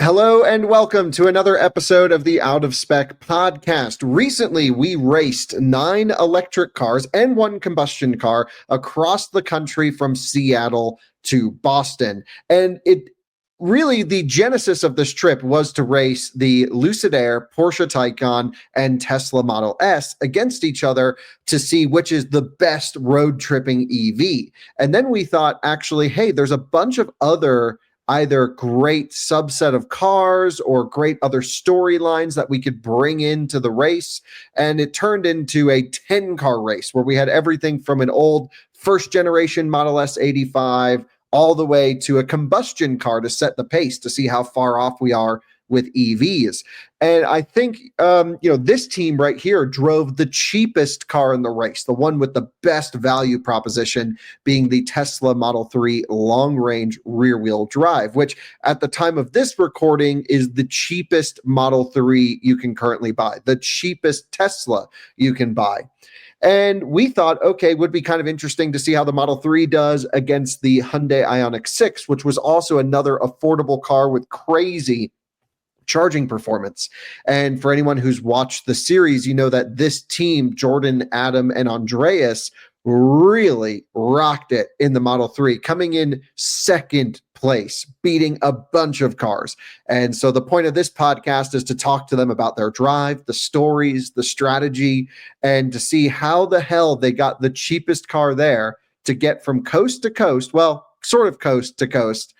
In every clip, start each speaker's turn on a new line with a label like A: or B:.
A: Hello and welcome to another episode of the Out of Spec podcast. Recently, we raced 9 electric cars and 1 combustion car across the country from Seattle to Boston. And the genesis of this trip was to race the Lucid Air, Porsche Taycan, and Tesla Model S against each other to see which is the best road tripping EV. And then we thought, actually, hey, there's a bunch of other either great subset of cars or great other storylines that we could bring into the race. And it turned into a 10 car race where we had everything from an old first generation Model S 85 all the way to a combustion car to set the pace to see how far off we are with EVs. And I think, this team right here drove the cheapest car in the race, the one with the best value proposition being the Tesla Model 3 long range rear wheel drive, which at the time of this recording is the cheapest Model 3 you can currently buy, the cheapest Tesla you can buy. And we thought, okay, would be kind of interesting to see how the Model 3 does against the Hyundai Ioniq 6, which was also another affordable car with crazy charging performance. And for anyone who's watched the series, you know that this team, Jordan, Adam, and Andreas, really rocked it in the Model 3, coming in second place, beating a bunch of cars. And so the point of this podcast is to talk to them about their drive, the stories, the strategy, and to see how the hell they got the cheapest car there to get from coast to coast, well, sort of coast to coast,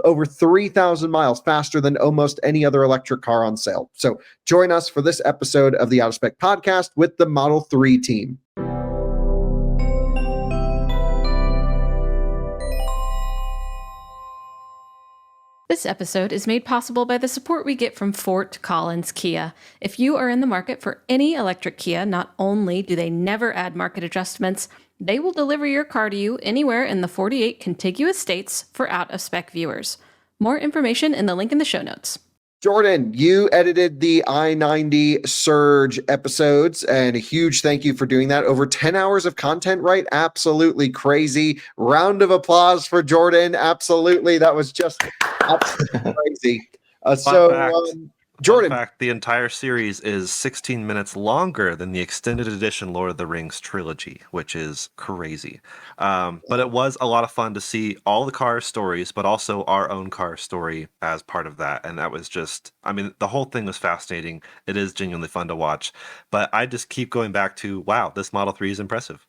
A: over 3,000 miles faster than almost any other electric car on sale. So join us for this episode of the Out of Spec podcast with the Model 3 team.
B: This episode is made possible by the support we get from Fort Collins Kia. If you are in the market for any electric Kia, not only do they never add market adjustments, they will deliver your car to you anywhere in the 48 contiguous states for out-of-spec viewers. More information in the link in the show notes.
A: Jordan, you edited the I-90 Surge episodes, and a huge thank you for doing that. Over 10 hours of content, right? Absolutely crazy. Round of applause for Jordan. Absolutely. That was just absolutely crazy.
C: Jordan. In fact, the entire series is 16 minutes longer than the extended edition Lord of the Rings trilogy, which is crazy. But it was a lot of fun to see all the car stories, but also our own car story as part of that. And that was just, the whole thing was fascinating. It is genuinely fun to watch. But I just keep going back to, wow, this Model 3 is impressive.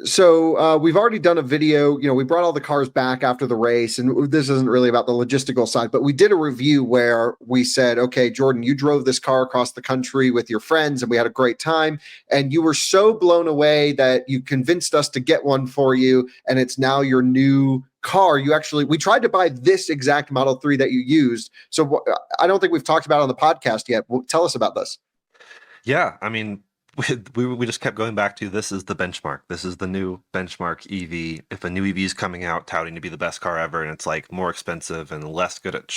A: So we've already done a video, we brought all the cars back after the race, and this isn't really about the logistical side, but we did a review where we said, okay, Jordan, you drove this car across the country with your friends and we had a great time. And you were so blown away that you convinced us to get one for you. And it's now your new car. We tried to buy this exact Model 3 that you used. So I don't think we've talked about it on the podcast yet. Tell us about this.
C: Yeah. We just kept going back to, this is the benchmark. This is the new benchmark EV. If a new EV is coming out touting to be the best car ever, and it's like more expensive and less good at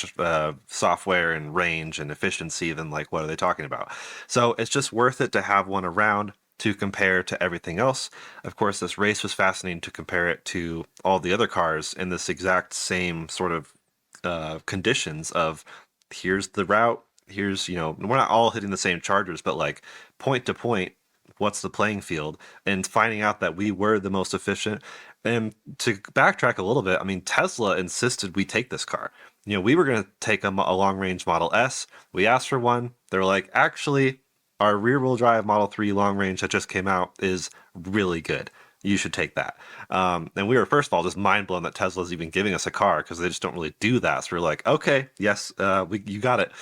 C: software and range and efficiency, then like, what are they talking about? So it's just worth it to have one around to compare to everything else. Of course, this race was fascinating to compare it to all the other cars in this exact same sort of conditions of, here's the route. Here's, we're not all hitting the same chargers, but like point to point, what's the playing field, and finding out that we were the most efficient. And to backtrack a little bit, Tesla insisted we take this car. We were going to take a long range Model S. We asked for one. They're like, actually, our rear wheel drive Model 3 long range that just came out is really good. You should take that. And we were, first of all, just mind blown that Tesla's even giving us a car, because they just don't really do that. So we're like, okay, yes, you got it.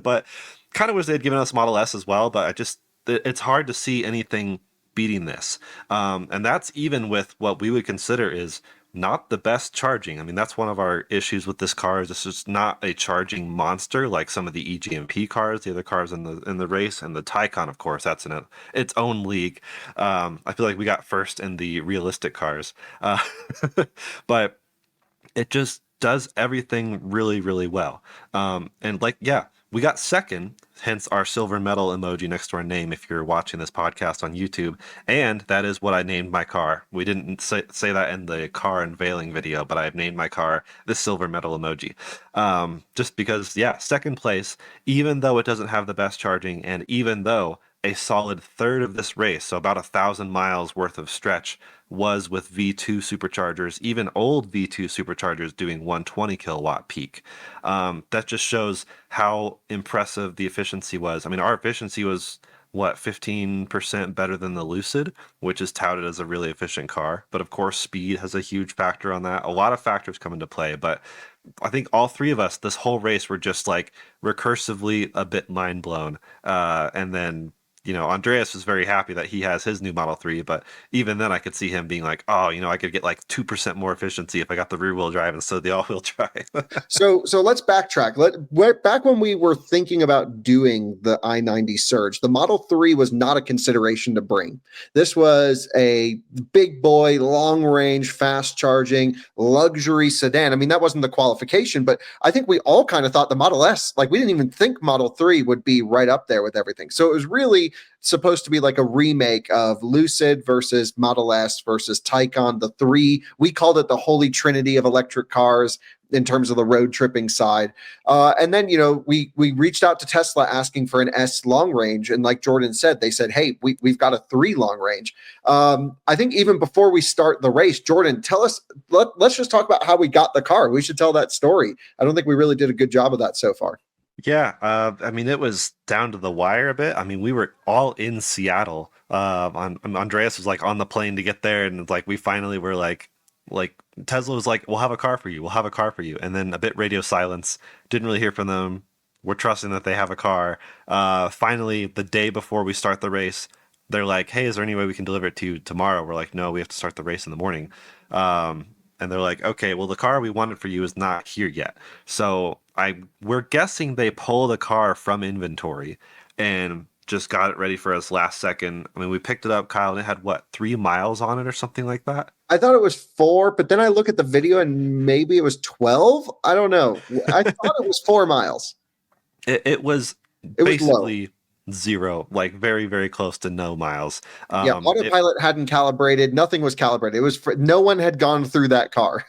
C: But kind of wish they'd given us Model S as well. But it's hard to see anything beating this. And that's even with what we would consider is not the best charging. That's one of our issues with this car, is this is not a charging monster like some of the EGMP cars, the other cars in the race, and the Taycan, of course, that's in its own league. I feel like we got first in the realistic cars, but it just does everything really, really well. And like, yeah, We got second, hence our silver medal emoji next to our name if you're watching this podcast on YouTube. And that is what I named my car. We didn't say that in the car unveiling video, but I've named my car the silver medal emoji. Just because, yeah, second place, even though it doesn't have the best charging, and even though a solid third of this race, so about 1,000 miles worth of stretch, was with V2 superchargers, even old V2 superchargers doing 120 kilowatt peak. That just shows how impressive the efficiency was. I mean, our efficiency was, what, 15% better than the Lucid, which is touted as a really efficient car. But of course, speed has a huge factor on that. A lot of factors come into play, but I think all three of us, this whole race, were just like recursively a bit mind blown. And then, Andreas was very happy that he has his new Model 3, but even then I could see him being like, oh, I could get like 2% more efficiency if I got the rear wheel drive instead of the all wheel drive.
A: So let's backtrack. Back when we were thinking about doing the I-90 Surge, the Model 3 was not a consideration to bring. This was a big boy, long range, fast charging, luxury sedan. I mean, that wasn't the qualification, but I think we all kind of thought the Model S, like we didn't even think Model 3 would be right up there with everything. So it was really supposed to be like a remake of Lucid versus Model S versus Taycan, the three. We called it the holy trinity of electric cars in terms of the road tripping side. And then, we reached out to Tesla asking for an S long range. And like Jordan said, they said, hey, we've got a 3 long range. I think even before we start the race, Jordan, tell us, let's just talk about how we got the car. We should tell that story. I don't think we really did a good job of that so far.
C: Yeah, I mean, it was down to the wire a bit. I mean, we were all in Seattle. Andreas was like on the plane to get there, and like we finally were like Tesla was like, "We'll have a car for you. We'll have a car for you." And then a bit radio silence. Didn't really hear from them. We're trusting that they have a car. Finally, the day before we start the race, they're like, "Hey, is there any way we can deliver it to you tomorrow?" We're like, "No, we have to start the race in the morning." And they're like, "Okay, well, the car we wanted for you is not here yet." So we're guessing they pulled a car from inventory and just got it ready for us last second. I mean, we picked it up, Kyle, and it had what, 3 miles on it or something like that?
A: I thought it was 4, but then I look at the video and maybe it was 12. I don't know. I thought it was 4 miles.
C: It was basically zero, like very, very close to no miles.
A: Yeah, autopilot hadn't calibrated. Nothing was calibrated. It was no one had gone through that car.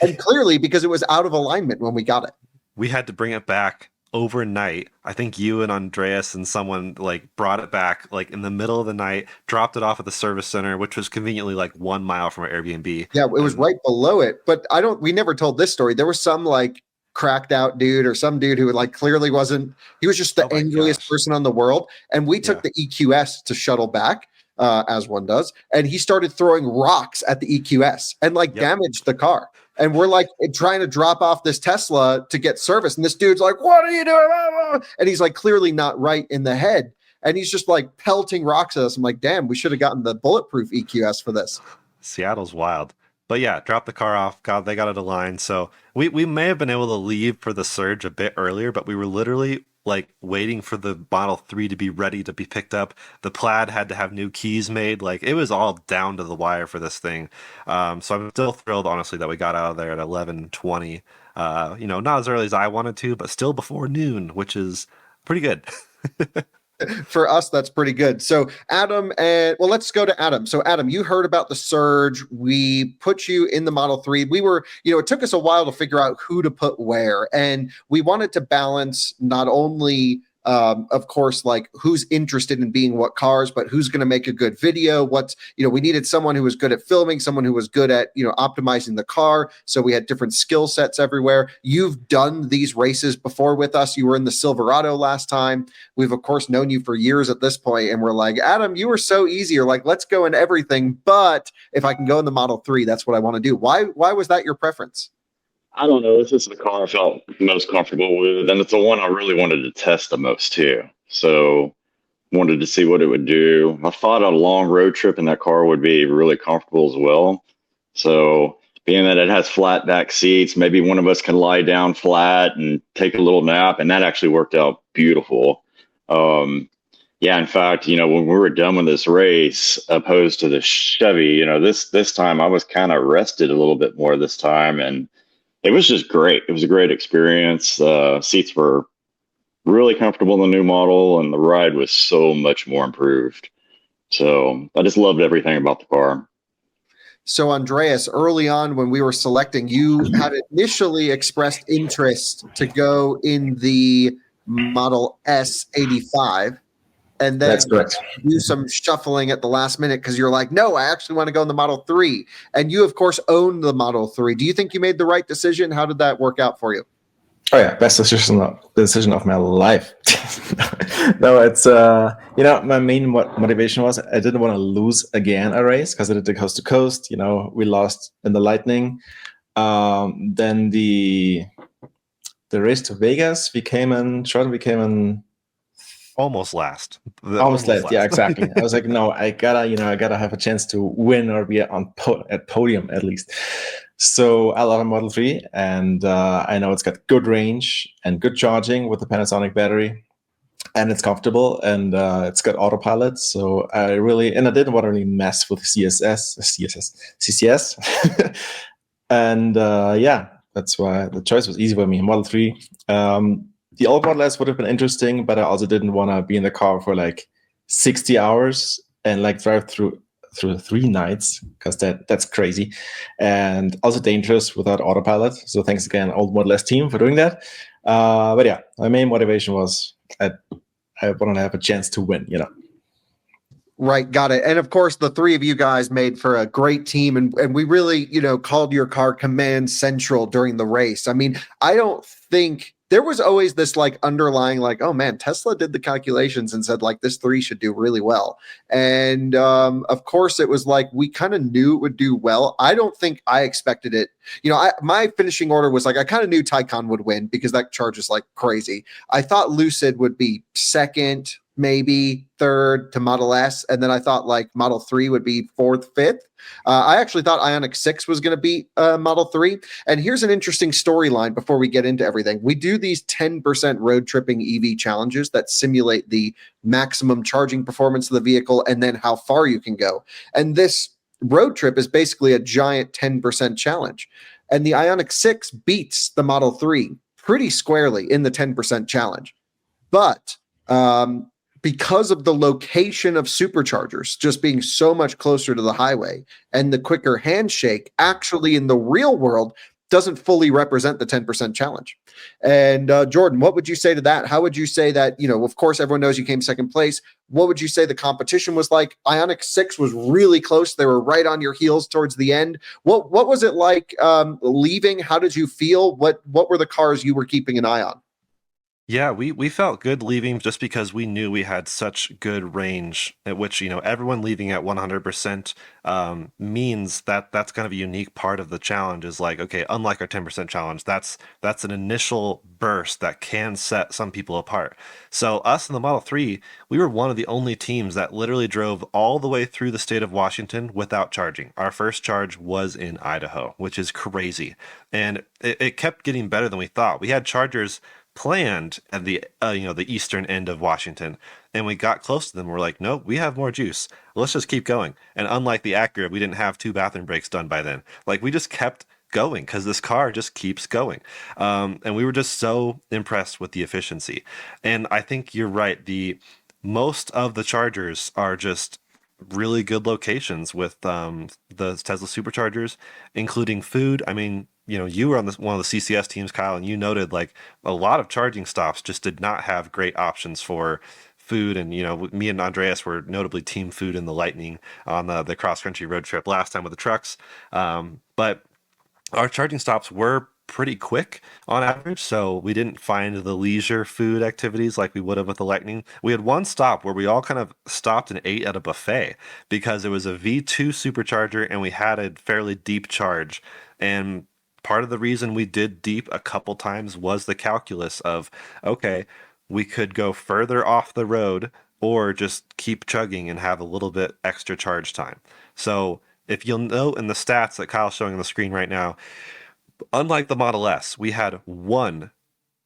A: And clearly because it was out of alignment when we got it.
C: We had to bring it back overnight. I think you and Andreas and someone like brought it back like in the middle of the night, dropped it off at the service center, which was conveniently like 1 mile from our Airbnb.
A: Yeah, it was right below it. But we never told this story. There was some like cracked out dude or some dude who like clearly wasn't, he was just the angriest person on the world. And we took the EQS to shuttle back, as one does. And he started throwing rocks at the EQS and like damaged the car. And we're like trying to drop off this Tesla to get service. And this dude's like, "What are you doing?" And he's like clearly not right in the head. And he's just like pelting rocks at us. I'm like, damn, we should have gotten the bulletproof EQS for this.
C: Seattle's wild. But yeah, drop the car off. God, they got it aligned. So we may have been able to leave for the Surge a bit earlier, but we were literally like waiting for the Model 3 to be ready to be picked up. The Plaid had to have new keys made. Like it was all down to the wire for this thing. So I'm still thrilled, honestly, that we got out of there at 11:20. Not as early as I wanted to, but still before noon, which is pretty good.
A: For us, that's pretty good. So Adam, let's go to Adam. So Adam, you heard about the Surge. We put you in the Model 3. We were, it took us a while to figure out who to put where. And we wanted to balance not only of course, like who's interested in being what cars, but who's going to make a good video. We needed someone who was good at filming, someone who was good at, optimizing the car. So we had different skill sets everywhere. You've done these races before with us. You were in the Silverado last time. We've of course known you for years at this point, and we're like, Adam, you were so easy. You're like, let's go in everything. But if I can go in the Model 3, that's what I want to do. Why was that your preference?
D: I don't know. It's just the car I felt most comfortable with, and it's the one I really wanted to test the most too. So wanted to see what it would do. I thought a long road trip in that car would be really comfortable as well. So being that it has flat back seats, maybe one of us can lie down flat and take a little nap, and that actually worked out beautiful. In fact, when we were done with this race, opposed to the Chevy, this time I was kind of rested a little bit more this time, and it was just great. It was a great experience. Seats were really comfortable in the new model, and the ride was so much more improved. So I just loved everything about the car.
A: So, Andreas, early on when we were selecting, you had initially expressed interest to go in the Model S85, and then
E: That's correct.
A: do some shuffling at the last minute because you're like, no, I actually want to go in the Model 3. And you, of course, own the Model 3. Do you think you made the right decision? How did that work out for you?
E: Oh yeah, best decision of my life. No, it's my main motivation was I didn't want to lose again a race because I did the coast to coast. We lost in the Lightning. Then the race to Vegas, we came in
C: Almost last.
E: almost last. Yeah, exactly. I was like, no, I gotta have a chance to win or be at podium at least. So I love a Model 3, and I know it's got good range and good charging with the Panasonic battery, and it's comfortable, and it's got autopilot. So I didn't want to really mess with CCS, and that's why the choice was easy for me. Model 3. The old Model S would have been interesting, but I also didn't want to be in the car for like 60 hours and like drive through 3 nights, because that's crazy and also dangerous without autopilot. So thanks again, old Model S team, for doing that. But yeah, my main motivation was I wanted to have a chance to win.
A: Right, got it. And of course, the three of you guys made for a great team, and we really, called your car Command Central during the race. I mean, I don't think there was always this like underlying like, oh man, Tesla did the calculations and said like this 3 should do really well. And of course, it was like we kind of knew it would do well. I don't think I expected it. My finishing order was like I kind of knew Taycan would win because that charges like crazy. I thought Lucid would be second, maybe third to Model S. And then I thought like Model 3 would be fourth, fifth. I actually thought Ioniq 6 was going to beat Model 3. And here's an interesting storyline before we get into everything. We do these 10% road tripping EV challenges that simulate the maximum charging performance of the vehicle and then how far you can go. And this road trip is basically a giant 10% challenge. And the Ioniq 6 beats the Model 3 pretty squarely in the 10% challenge. But because of the location of superchargers just being so much closer to the highway and the quicker handshake, actually in the real world doesn't fully represent the 10% challenge. And Jordan, what would you say to that? How would you say that, of course, everyone knows you came second place. What would you say the competition was like? Ioniq 6 was really close. They were right on your heels towards the end. What was it like leaving? How did you feel? What were the cars you were keeping an eye on?
C: Yeah, we felt good leaving just because we knew we had such good range, at which, everyone leaving at 100% means that that's kind of a unique part of the challenge is like, okay, unlike our 10% challenge, that's an initial burst that can set some people apart. So us in the Model 3, we were one of the only teams that literally drove all the way through the state of Washington without charging. Our first charge was in Idaho, which is crazy. And it kept getting better than we thought. We had chargers planned at the the eastern end of Washington, and we got close to them. We're like, no, we have more juice. Let's just keep going. And unlike the Acura, we didn't have 2 bathroom breaks done by then. Like we just kept going because this car just keeps going. And we were just so impressed with the efficiency. And I think you're right. Most of the chargers are just really good locations with the Tesla superchargers, including food. I mean, you were on one of the CCS teams, Kyle, and you noted like a lot of charging stops just did not have great options for food. And, me and Andreas were notably team food in the Lightning on the cross-country road trip last time with the trucks. But our charging stops were pretty quick on average, so we didn't find the leisure food activities like we would have with the Lightning. We had one stop where we all kind of stopped and ate at a buffet because it was a V2 supercharger and we had a fairly deep charge. And part of the reason we did deep a couple times was the calculus of, okay, we could go further off the road or just keep chugging and have a little bit extra charge time. So if you'll note in the stats that Kyle's showing on the screen right now, unlike the Model S, we had one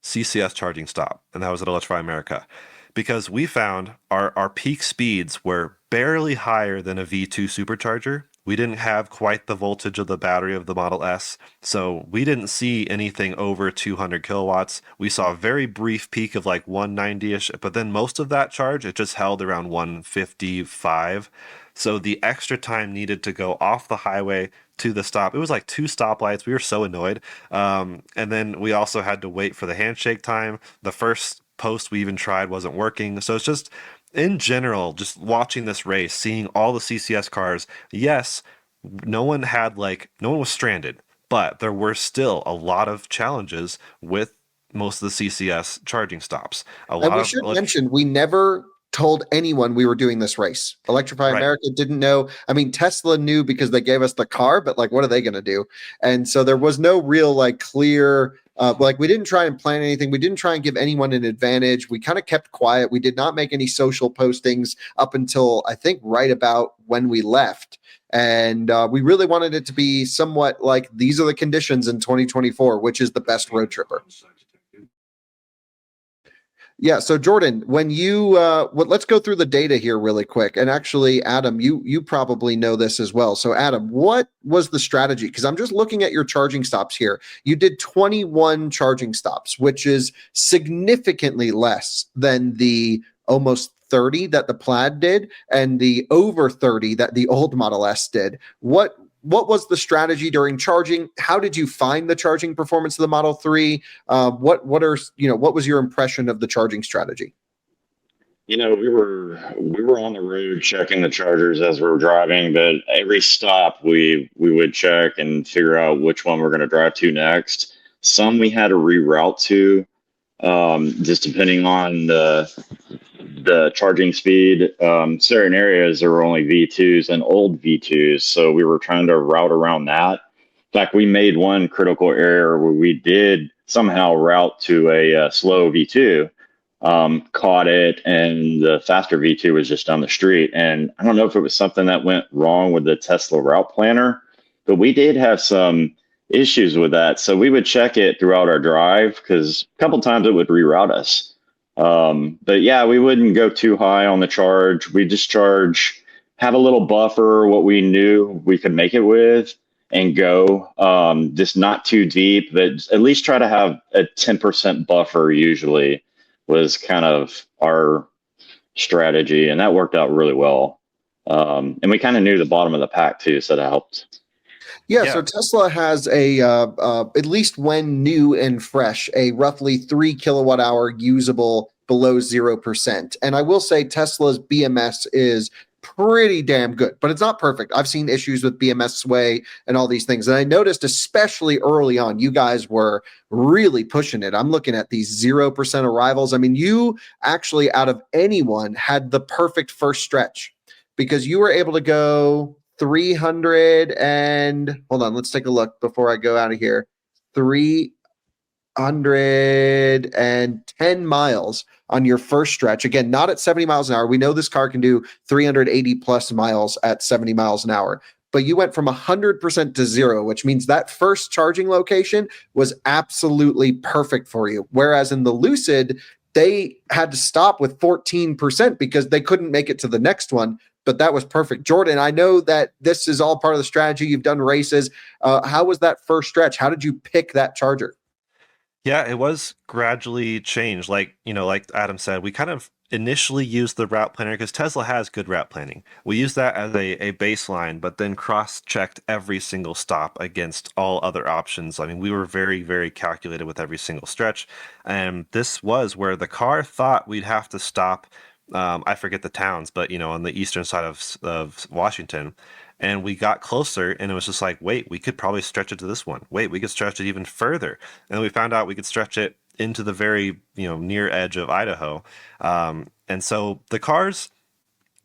C: CCS charging stop, and that was at Electrify America, because we found our peak speeds were barely higher than a V2 supercharger, We didn't have quite the voltage of the battery of the Model S, so we didn't see anything over 200 kilowatts. We saw a very brief peak of like 190-ish, but then most of that charge, it just held around 155. So the extra time needed to go off the highway to the stop, it was like 2 stoplights. We were so annoyed. And then we also had to wait for the handshake time. The first post we even tried wasn't working. So it's just, in general, just watching this race, seeing all the CCS cars, yes, no one was stranded, but there were still a lot of challenges with most of the CCS charging stops. A
A: And
C: lot
A: we
C: of
A: should mention, we never told anyone we were doing this race. Electrify
C: right.
A: America didn't know. I mean, Tesla knew because they gave us the car, but like, what are they going to do? And so there was no real like clear, like we didn't try and plan anything. We didn't try and give anyone an advantage. We kind of kept quiet. We did not make any social postings up until I think right about when we left. And we really wanted it to be somewhat like these are the conditions in 2024, which is the best road tripper. Yeah. So Jordan, when you let's go through the data here really quick. And actually, Adam, you probably know this as well. So Adam, what was the strategy? Because I'm just looking at your charging stops here. You did 21 charging stops, which is significantly less than the almost 30 that the Plaid did and the over 30 that the old Model S did. What was the strategy during charging? How did you find the charging performance of the Model 3? What was your impression of the charging strategy?
D: You know, we were on the road checking the chargers as we were driving, but every stop we would check and figure out which one we're going to drive to next. Some we had to reroute to, just depending on the charging speed. Certain areas there were only V2s and old V2s, so we were trying to route around that. In fact, we made one critical error where we did somehow route to a slow V2, caught it, and the faster V2 was just down the street. And I don't know if it was something that went wrong with the Tesla route planner, but we did have some issues with that. So we would check it throughout our drive because a couple times it would reroute us. But yeah, we wouldn't go too high on the charge. We just have a little buffer, what we knew we could make it with, and go. Just not too deep, but at least try to have a 10% buffer usually was kind of our strategy, and that worked out really well. And we kind of knew the bottom of the pack too, so that helped.
A: Yeah, so Tesla has at least when new and fresh, a roughly 3 kilowatt hour usable below 0%. And I will say Tesla's BMS is pretty damn good, but it's not perfect. I've seen issues with BMS sway and all these things. And I noticed, especially early on, you guys were really pushing it. I'm looking at these 0% arrivals. I mean, you actually, out of anyone, had the perfect first stretch because you were able to go 300 and hold on, let's take a look before I go out of here. 310 miles on your first stretch. Again, not at 70 miles an hour. We know this car can do 380 plus miles at 70 miles an hour. But you went from 100% to 0, which means that first charging location was absolutely perfect for you. Whereas in the Lucid, they had to stop with 14% because they couldn't make it to the next one. But that was perfect. Jordan, I know that this is all part of the strategy. You've done races. How was that first stretch? How did you pick that charger?
C: Yeah, it was gradually changed. Like Adam said, we kind of initially used the route planner because Tesla has good route planning. We used that as a baseline, but then cross-checked every single stop against all other options. I mean, we were very, very calculated with every single stretch. And this was where the car thought we'd have to stop. I forget the towns, but on the eastern side of Washington. And we got closer and it was just like, wait, we could probably stretch it to this one. Wait, we could stretch it even further. And we found out we could stretch it into the very, near edge of Idaho. And so the car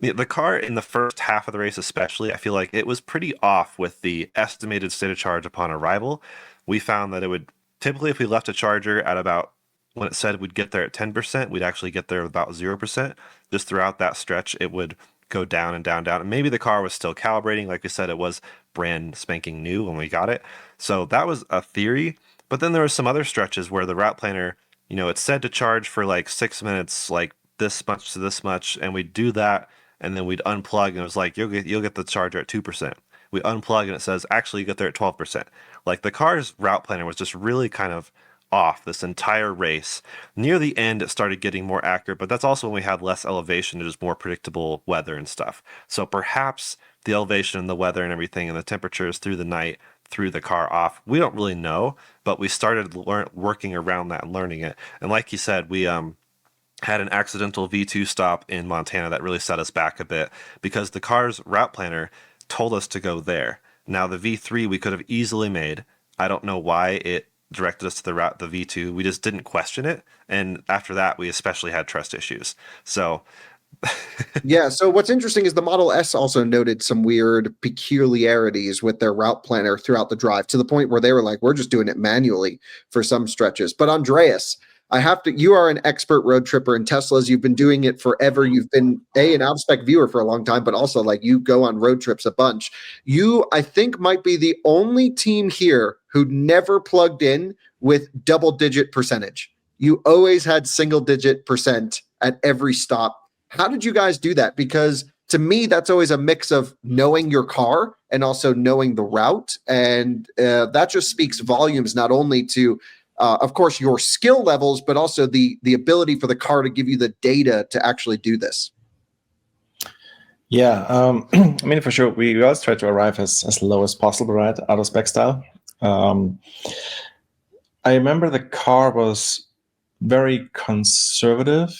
C: in the first half of the race, especially, I feel like it was pretty off with the estimated state of charge upon arrival. We found that it would typically, if we left a charger at about when it said we'd get there at 10%, we'd actually get there about 0%. Just throughout that stretch, it would go down and down, down. And maybe the car was still calibrating. Like we said, it was brand spanking new when we got it. So that was a theory. But then there were some other stretches where the route planner, it said to charge for like 6 minutes, like this much to this much. And we'd do that. And then we'd unplug and it was like, you'll get the charger at 2%. We unplug and it says, actually, you get there at 12%. Like the car's route planner was just really kind of off this entire race. Near the end, it started getting more accurate, but that's also when we had less elevation and just more predictable weather and stuff. So perhaps the elevation and the weather and everything and the temperatures through the night threw the car off. We don't really know, but we started working around that and learning it. And like you said, we had an accidental V2 stop in Montana that really set us back a bit because the car's route planner told us to go there. Now the V3 we could have easily made. I don't know why it directed us to the route, the V2. We just didn't question it. And after that, we especially had trust issues. So
A: Yeah. So what's interesting is the Model S also noted some weird peculiarities with their route planner throughout the drive to the point where they were like, we're just doing it manually for some stretches. But Andreas, you are an expert road tripper in Teslas. You've been doing it forever. You've been an out of spec viewer for a long time, but also like you go on road trips a bunch. You, I think, might be the only team here who never plugged in with double digit percentage. You always had single digit percent at every stop. How did you guys do that? Because to me, that's always a mix of knowing your car and also knowing the route. And that just speaks volumes, not only to, of course, your skill levels, but also the ability for the car to give you the data to actually do this.
E: Yeah, I mean, for sure, we always try to arrive as low as possible, right, out of spec style. I remember the car was very conservative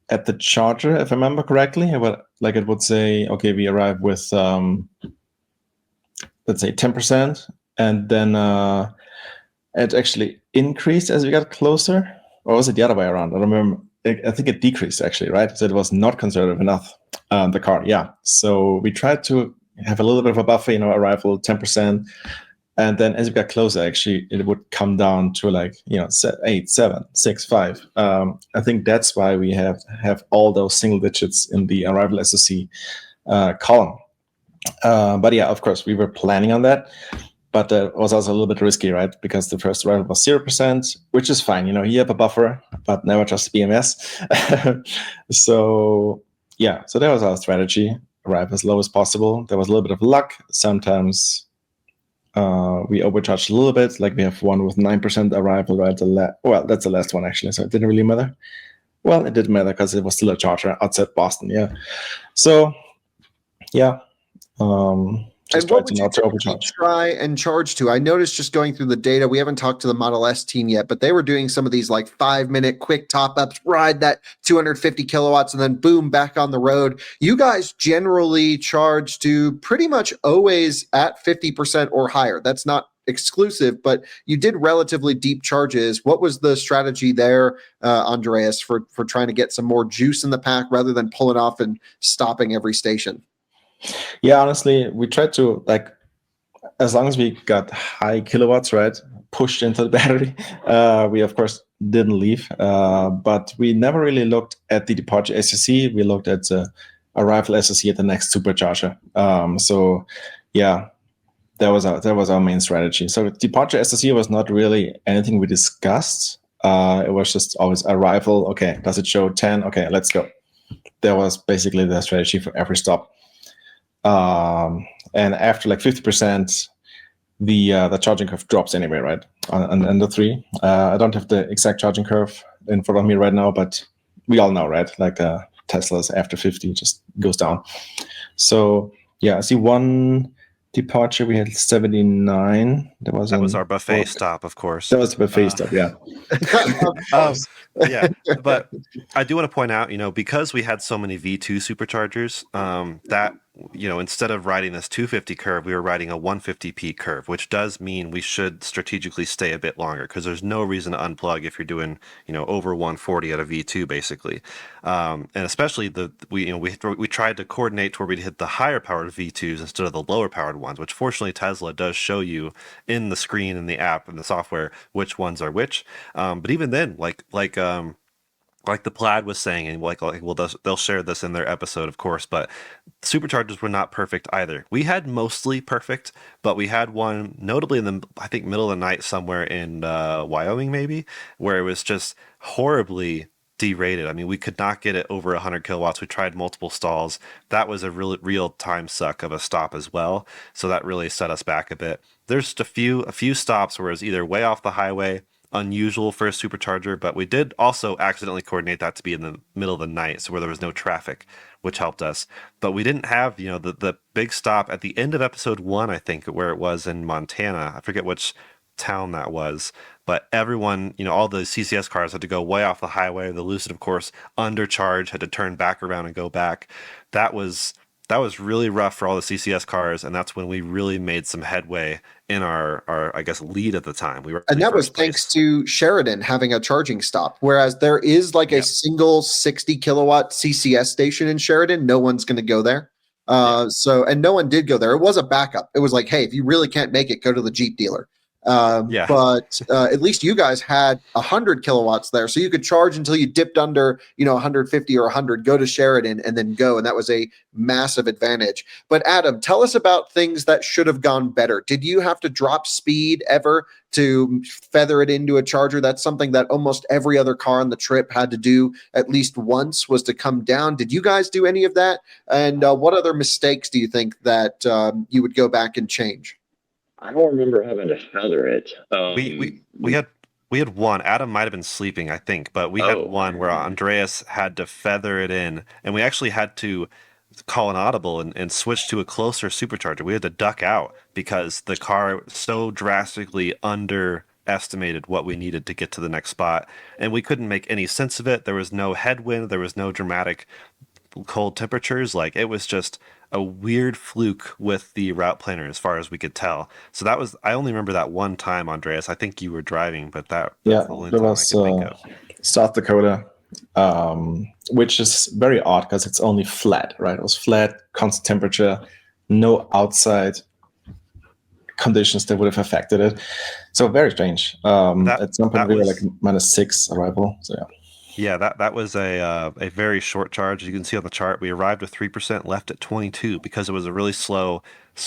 E: at the charger, if I remember correctly. It would say, okay, we arrive with, let's say 10%, and then it actually increased as we got closer, or was it the other way around? I don't remember. I think it decreased actually, right? So it was not conservative enough, the car, yeah. So we tried to have a little bit of a buffer, arrival 10%. And then as we got closer, actually, it would come down to 8, 7, 6, 5. I think that's why we have all those single digits in the arrival SoC column. But yeah, of course, we were planning on that. But it was also a little bit risky, right? Because the first arrival was 0%, which is fine. You have a buffer, but never just BMS. So yeah, so that was our strategy. Arrive as low as possible. There was a little bit of luck. Sometimes we overcharged a little bit, like we have one with 9% arrival, right? Well, that's the last one actually, so it didn't really matter. Well, it didn't matter because it was still a charger outside Boston, yeah. So, yeah.
A: And what would you try and charge to? I noticed just going through the data, we haven't talked to the Model S team yet, but they were doing some of these 5-minute quick top-ups, ride that 250 kilowatts, and then boom, back on the road. You guys generally charge to pretty much always at 50% or higher. That's not exclusive, but you did relatively deep charges. What was the strategy there, Andreas, for trying to get some more juice in the pack rather than pulling off and stopping every station?
E: Yeah, honestly, we tried to, as long as we got high kilowatts, right, pushed into the battery, we of course didn't leave. But we never really looked at the departure SoC. We looked at the arrival SoC at the next supercharger. So yeah, that was our main strategy. So departure SoC was not really anything we discussed. It was just always arrival. Okay, does it show 10? Okay, let's go. That was basically the strategy for every stop. And after 50%, the charging curve drops anyway, right? On the 3. I don't have the exact charging curve in front of me right now, but we all know, right? Teslas after 50 just goes down. So yeah, I see one departure. We had 79. That was
C: our buffet stop, of course.
E: That was the buffet stop, yeah.
C: Yeah, but I do want to point out, because we had so many V2 superchargers, that instead of riding this 250 curve, we were riding a 150p curve, which does mean we should strategically stay a bit longer because there's no reason to unplug if you're doing, over 140 at a V2 basically. And especially we tried to coordinate to where we'd hit the higher powered V2s instead of the lower powered ones, which fortunately Tesla does show you in the screen, in the app, in the software, which ones are which. But even then, like the Plaid was saying, and they'll share this in their episode, of course, but superchargers were not perfect either. We had mostly perfect, but we had one notably in the, I think, middle of the night somewhere in Wyoming, maybe, where it was just horribly derated. I mean, we could not get it over 100 kilowatts. We tried multiple stalls. That was a real time suck of a stop as well. So that really set us back a bit. There's just a few stops where it was either way off the highway, unusual for a supercharger, but we did also accidentally coordinate that to be in the middle of the night, so where there was no traffic, which helped us. But we didn't have, the big stop at the end of episode 1, I think, where it was in Montana. I forget which town that was, but everyone, all the CCS cars had to go way off the highway. The Lucid, of course, undercharged, had to turn back around and go back. That was really rough for all the CCS cars, and that's when we really made some headway in our I guess, lead at the time.
A: And that was thanks to Sheridan having a charging stop. Whereas there is like a single 60 kilowatt CCS station in Sheridan, no one's going to go there. And no one did go there. It was a backup. It was like, hey, if you really can't make it, go to the Jeep dealer. But at least you guys had 100 kilowatts there, so you could charge until you dipped under 150 or 100, go to Sheridan and then go, and that was a massive advantage. But Adam, tell us about things that should have gone better. Did you have to drop speed ever to feather it into a charger? That's something that almost every other car on the trip had to do at least once, was to come down. Did you guys do any of that? And what other mistakes do you think that you would go back and change?
D: I don't remember having to feather it.
C: We had one. Adam might have been sleeping, I think, but we had one where Andreas had to feather it in, and we actually had to call an audible and switch to a closer supercharger. We had to duck out because the car so drastically underestimated what we needed to get to the next spot, and we couldn't make any sense of it. There was no headwind. There was no dramatic cold temperatures. Like, it was just a weird fluke with the route planner as far as we could tell. So that was, I only remember that one time, Andreas. I think you were driving, but that's the only time I can think of.
E: South Dakota, which is very odd because it's only flat, right? It was flat, constant temperature, no outside conditions that would have affected it. So very strange. At some point we were like -6 arrival. So yeah.
C: Yeah, that was a very short charge. As you can see on the chart, we arrived with 3%, left at 22 because it was a really slow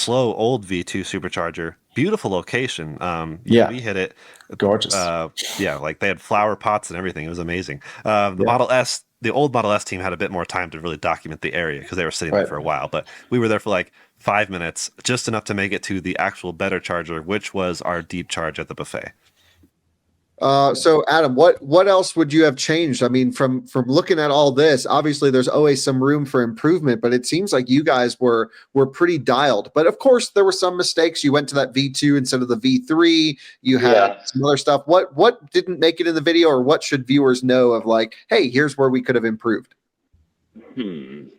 C: old V2 supercharger. Beautiful location. We hit it.
E: Gorgeous.
C: Like they had flower pots and everything. It was amazing. The old Model S team had a bit more time to really document the area because they were sitting there for a while. But we were there for like 5 minutes, just enough to make it to the actual better charger, which was our deep charge at the buffet.
A: So Adam, what else would you have changed? I mean, from looking at all this, obviously there's always some room for improvement, but it seems like you guys were pretty dialed. But of course there were some mistakes. You went to that V2 instead of the V3. You had some other stuff. What didn't make it in the video, or what should viewers know of, like, hey, here's where we could have improved?
D: We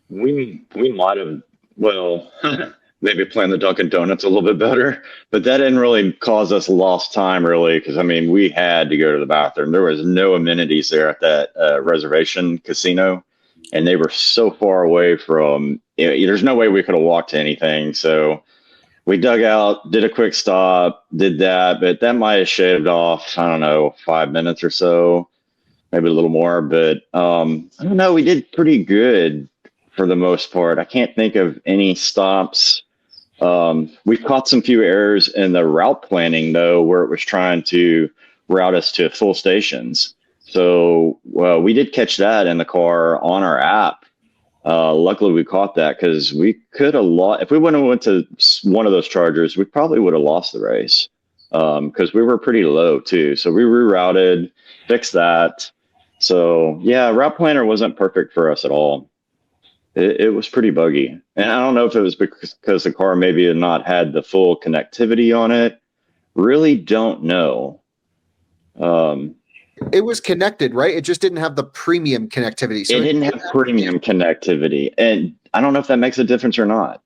D: might have, maybe playing the Dunkin' Donuts a little bit better, but that didn't really cause us lost time, really, because, I mean, we had to go to the bathroom. There was no amenities there at that reservation casino, and they were so far away from, there's no way we could have walked to anything. So we dug out, did a quick stop, did that, but that might have shaved off, I don't know, 5 minutes or so, maybe a little more, but I don't know, we did pretty good for the most part. I can't think of any stops. We've caught some few errors in the route planning, though, where it was trying to route us to full stations. So we did catch that in the car on our app. Luckily, we caught that, because we could have lost. If we wouldn't have went to one of those chargers, we probably would have lost the race, because we were pretty low too. So we rerouted, fixed that. So yeah, route planner wasn't perfect for us at all. It was pretty buggy. And I don't know if it was because the car maybe had not had the full connectivity on it. Really don't know.
A: It was connected, right? It just didn't have the premium connectivity. So
D: it didn't have premium connectivity. And I don't know if that makes a difference or not.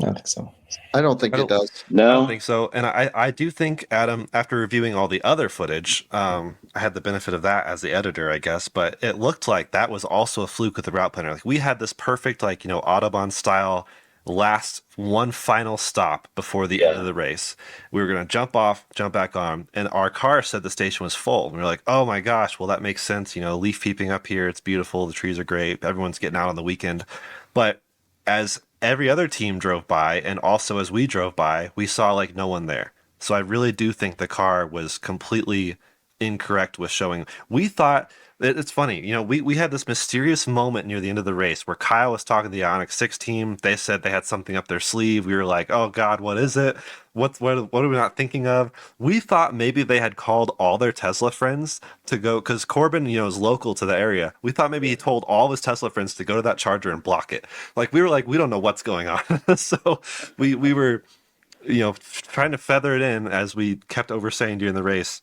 E: I don't think so.
A: I don't think it does.
D: No,
C: I don't think so. And I do think, Adam, after reviewing all the other footage, I had the benefit of that as the editor, I guess, but it looked like that was also a fluke with the route planner. Like, we had this perfect, like, Audubon style last one final stop before the end of the race. We were going to jump off, jump back on, and our car said the station was full. And we were like, oh my gosh, well, that makes sense. Leaf peeping up here. It's beautiful. The trees are great. Everyone's getting out on the weekend. But as every other team drove by, and also as we drove by, we saw like no one there. So I really do think the car was completely incorrect with showing. We thought it's funny, you know, we had this mysterious moment near the end of the race where Kyle was talking to the Ioniq 6 team. They said they had something up their sleeve. We were like, oh God, what is it? What are we not thinking of? We thought maybe they had called all their Tesla friends to go, because Corbin, you know, is local to the area. We thought maybe he told all of his Tesla friends to go to that charger and block it. Like, we were like, we don't know what's going on. So we were, you know, trying to feather it in as we kept oversaying during the race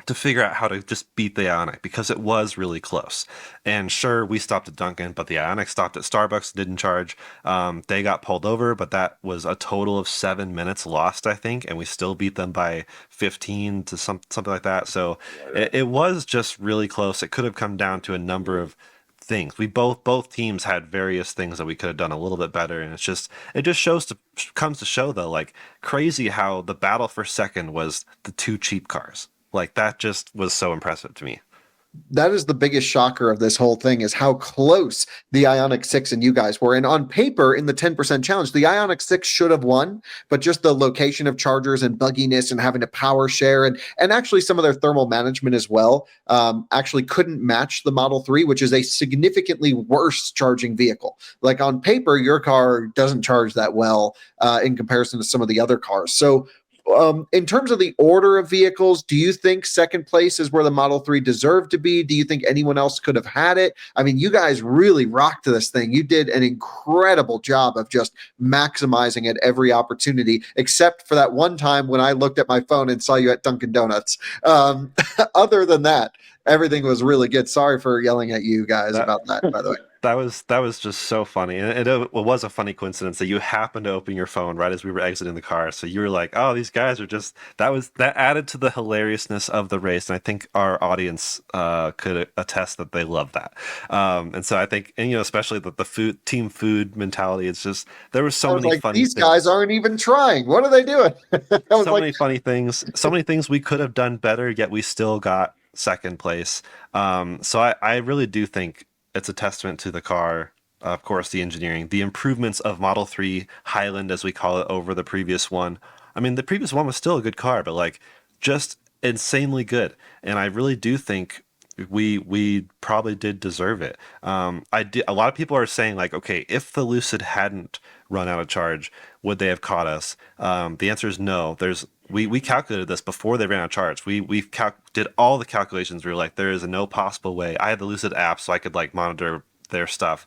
C: to figure out how to just beat the Ioniq, because it was really close. And sure, we stopped at Dunkin', but the Ioniq stopped at Starbucks, didn't charge. They got pulled over, but that was a total of 7 minutes lost, I think, and we still beat them by 15 to something like that. So it was just really close. It could have come down to a number of things. We both teams had various things that we could have done a little bit better, and it just comes to show though, like, crazy how the battle for second was the two cheap cars. Like, that just was so impressive to me.
A: That is the biggest shocker of this whole thing, is how close the Ioniq 6 and you guys were. And on paper, in the 10% challenge, the Ioniq 6 should have won, but just the location of chargers and bugginess and having to power share and actually some of their thermal management as well actually couldn't match the Model 3, which is a significantly worse charging vehicle. Like, on paper, your car doesn't charge that well in comparison to some of the other cars. So in terms of the order of vehicles, do you think second place is where the Model 3 deserved to be? Do you think anyone else could have had it? I mean, you guys really rocked this thing. You did an incredible job of just maximizing at every opportunity, except for that one time when I looked at my phone and saw you at Dunkin' Donuts. Other than that, everything was really good. Sorry for yelling at you guys about that, by the way.
C: That was just so funny, and it was a funny coincidence that you happened to open your phone right as we were exiting the car. So you were like, "Oh, these guys are just..." That added to the hilariousness of the race, and I think our audience could attest that they love that. And so I think, and you know, especially the team food mentality. It's just, there were so many funny
A: these
C: things.
A: guys aren't even trying. What are they doing?
C: Many funny things, so many things we could have done better, yet we still got second place. So I really do think it's a testament to the car, of course, the engineering, the improvements of Model 3 Highland, as we call it, over the previous one. I mean, the previous one was still a good car, but like, just insanely good. And I really do think we probably did deserve it. A lot of people are saying, like, okay, if the Lucid hadn't run out of charge, would they have caught us? The answer is no. We calculated this before they ran out of charge. We did all the calculations. We were like, there is no possible way. I had the Lucid app, so I could like monitor their stuff.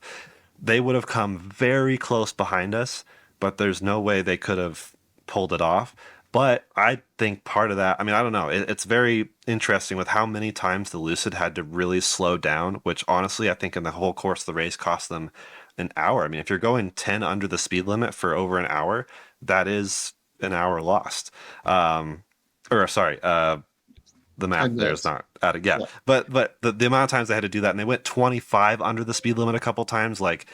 C: They would have come very close behind us, but there's no way they could have pulled it off. But I think part of that, I mean, I don't know. It's very interesting with how many times the Lucid had to really slow down, which honestly, I think in the whole course of the race cost them an hour. I mean, if you're going 10 under the speed limit for over an hour, that is an hour lost. The math there is not added. Yeah. But the amount of times they had to do that, and they went 25 under the speed limit a couple times, like,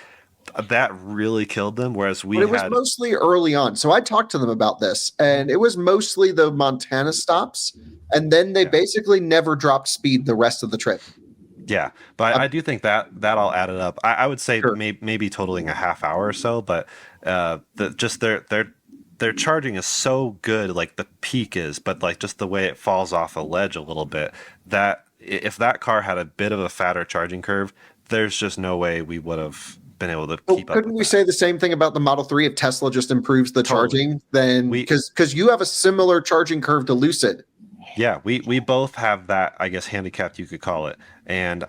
C: that really killed them. Whereas it was
A: mostly early on. So I talked to them about this, and it was mostly the Montana stops, and then they basically never dropped speed the rest of the trip.
C: Yeah, but I do think that all added up. I would say maybe totaling a half hour or so, but their charging is so good, like the peak is, but like just the way it falls off a ledge a little bit, that if that car had a bit of a fatter charging curve, there's just no way we would have been able to keep up.
A: Couldn't we say the same thing about the Model 3? If Tesla just improves the charging, then because you have a similar charging curve to Lucid.
C: Yeah, we both have that, I guess, handicapped, you could call it. And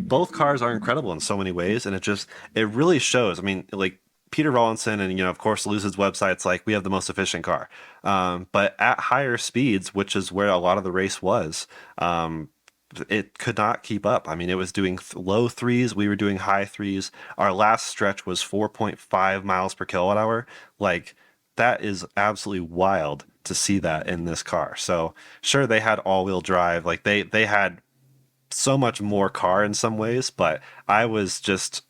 C: both cars are incredible in so many ways, and it really shows. I mean, like, Peter Rawlinson and, you know, of course, Lucid's website's like, we have the most efficient car. But at higher speeds, which is where a lot of the race was, it could not keep up. I mean, it was doing low threes. We were doing high threes. Our last stretch was 4.5 miles per kilowatt hour. Like, that is absolutely wild to see that in this car. So sure, they had all-wheel drive. Like, they had so much more car in some ways, but I was just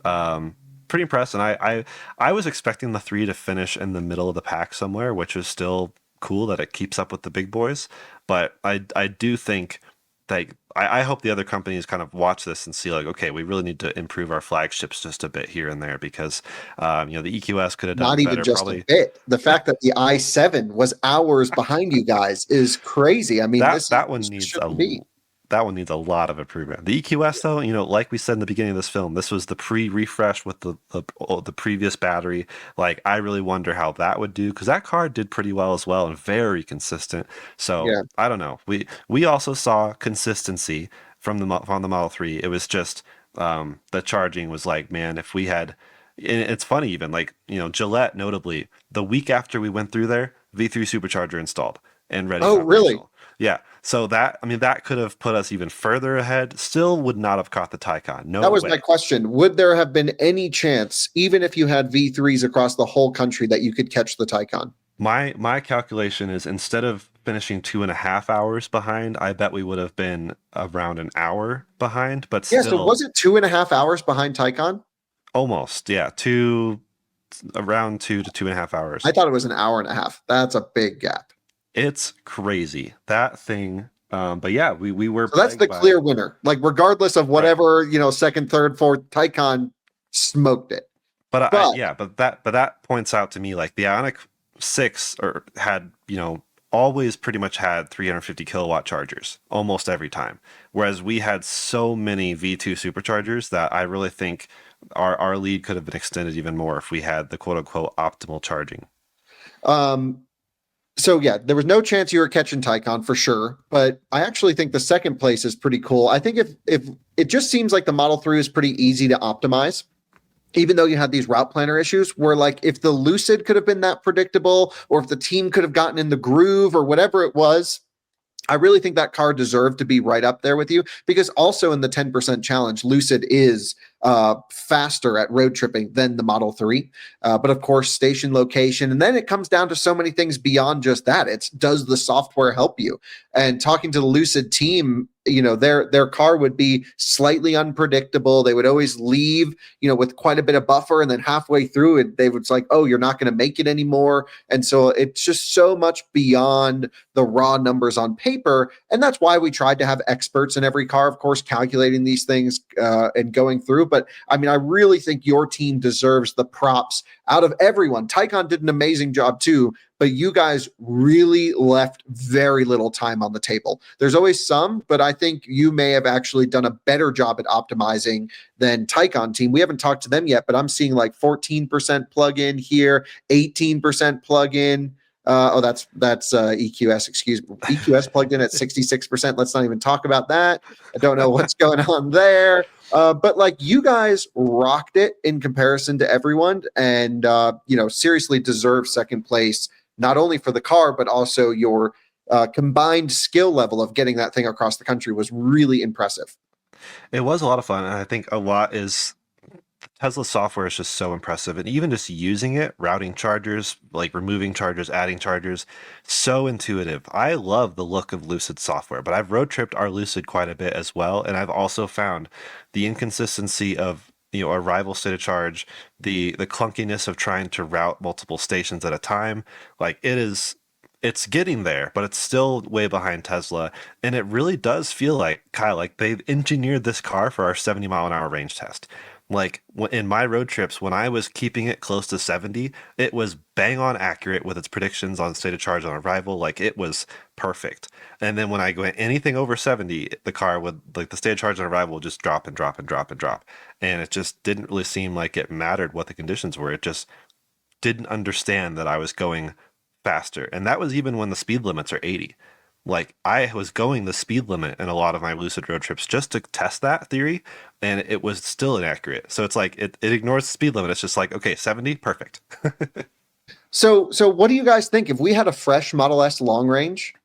C: pretty impressed. And I was expecting the 3 to finish in the middle of the pack somewhere, which is still cool that it keeps up with the big boys. But I do think that I hope the other companies kind of watch this and see, like, okay, we really need to improve our flagships just a bit here and there, because you know, the EQS could have done
A: not
C: better,
A: even just
C: probably.
A: A bit. The fact that the i7 was hours behind you guys is crazy. I mean,
C: that one needs that one needs a lot of improvement. The EQS though, like we said in the beginning of this film, this was the pre-refresh with the previous battery. Like, I really wonder how that would do, because that car did pretty well as well and very consistent. So
A: Yeah.
C: I don't know. We also saw consistency from the Model 3. It was just the charging was like, man, if we had, and it's funny even, like, Gillette notably, the week after we went through there, V3 Supercharger installed and ready
A: Oh,
C: and
A: really?
C: operational. Yeah. So that could have put us even further ahead. Still would not have caught the Taycan. No
A: That was
C: way.
A: my question. Would there have been any chance, even if you had V3s across the whole country, that you could catch the Taycan?
C: My calculation is, instead of finishing 2.5 hours behind, I bet we would have been around an hour behind, but
A: Yeah,
C: still
A: so was it 2.5 hours behind Taycan?
C: almost. Yeah. Around 2 to 2.5 hours.
A: I thought it was an hour and a half. That's a big gap.
C: It's crazy, that thing. But yeah, we were.
A: So that's the
C: plagued
A: clear winner. Like, regardless of whatever, second, third, fourth, Taycan smoked it.
C: But
A: But
C: that points out to me, like, the Ioniq 6 had always pretty much had 350 kilowatt chargers almost every time, whereas we had so many V2 superchargers that I really think our lead could have been extended even more if we had the quote unquote optimal charging.
A: So yeah, there was no chance you were catching Taycan for sure, but I actually think the second place is pretty cool. I think if it just seems like the Model 3 is pretty easy to optimize, even though you had these route planner issues, where, like, if the Lucid could have been that predictable, or if the team could have gotten in the groove or whatever it was, I really think that car deserved to be right up there with you, because also in the 10% challenge, Lucid is faster at road tripping than the Model 3. But of course, station location. And then it comes down to so many things beyond just that. It's, does the software help you? And talking to the Lucid team, their car would be slightly unpredictable. They would always leave, with quite a bit of buffer. And then halfway through it, they would like, oh, you're not going to make it anymore. And so it's just so much beyond the raw numbers on paper. And that's why we tried to have experts in every car, of course, calculating these things and going through. But I mean, I really think your team deserves the props out of everyone. Taycan did an amazing job too, but you guys really left very little time on the table. There's always some, but I think you may have actually done a better job at optimizing than Taycan team. We haven't talked to them yet, but I'm seeing like 14% plug-in here, 18% plug-in. That's EQS, excuse me. EQS plugged in at 66%. Let's not even talk about that. I don't know what's going on there. But like, you guys rocked it in comparison to everyone, and seriously deserve second place, not only for the car, but also your combined skill level of getting that thing across the country was really impressive.
C: It was a lot of fun, and I think a lot is Tesla software is just so impressive, and even just using it, routing chargers, like removing chargers, adding chargers, so intuitive. I love the look of Lucid software, but I've road tripped our Lucid quite a bit as well, and I've also found the inconsistency of a rival state of charge, the clunkiness of trying to route multiple stations at a time. Like, it's getting there, but it's still way behind Tesla. And it really does feel like, Kyle, like they've engineered this car for our 70 mile an hour range test. Like, in my road trips, when I was keeping it close to 70, it was bang on accurate with its predictions on state of charge on arrival. Like, it was perfect. And then when I went anything over 70, the car would, like, the state of charge on arrival would just drop and drop and drop and drop. And it just didn't really seem like it mattered what the conditions were. It just didn't understand that I was going faster. And that was even when the speed limits are 80. Like, I was going the speed limit in a lot of my Lucid road trips just to test that theory, and it was still inaccurate. So it's like, it ignores the speed limit. It's just like, okay, 70, perfect.
A: So what do you guys think? If we had a fresh Model S long range,